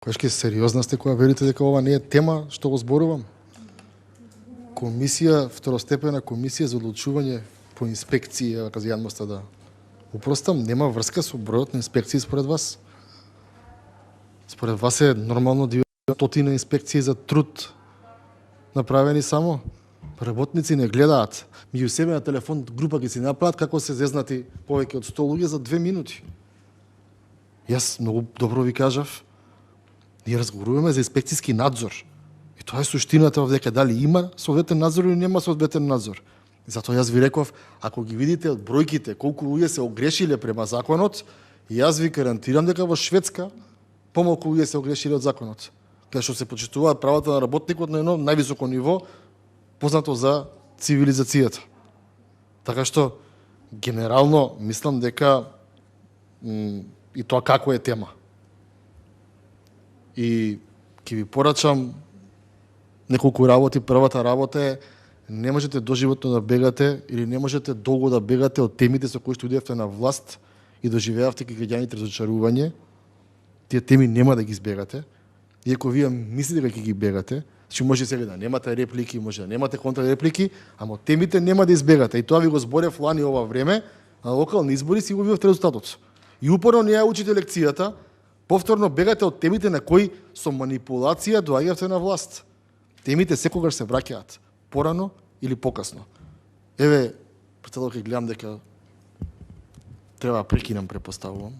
Којашки сериозна сте кога верите дека ова не е тема што го зборувам? Комисија, второстепена комисија за одлучување по инспекции, каза јадноста да упростам, нема врска со бројот на инспекции според вас? Според вас е нормално 200 инспекции за труд направени само? Работници не гледаат. Меѓу себе на телефон група ги си направат како се зезнати повеќе од 100 луѓе за 2 минути. Јас многу добро ви кажав, ние разговаруваме за инспекцијски надзор. И тоа е суштината дека дали има соодветен надзор или нема соодветен надзор. И затоа јас ви реков, ако ги видите од бројките колку луѓе се огрешиле према законот, јас ви гарантирам дека во Шведска помалку луѓе се огрешиле од законот. Каде што се почитуваат правата на работникот на едно највисоко ниво, познато за цивилизацијата. Така што, генерално, мислам дека и тоа како е тема. И ќе ви порачам неколку работи. Првата работа е, не можете доживотно да бегате или не можете долго да бегате од темите со кои што идевте на власт и доживеавте кај граѓаните разочарување. Тие теми нема да ги избегате. Иако вие мислите дека ќе ги бегате, значи може сега да немате реплики, може да немате контрареплики, ама темите нема да избегате. И тоа ви го зборев лани ова време, на локални избори си го видовте резултатот. И упорно не ја учите лекцијата, повторно бегате од темите на кои со манипулација доаѓавте на власт. Темите секогаш се враќаат, порано или покасно. Еве, председател, ќе гледам дека треба прекинам, препоставувам.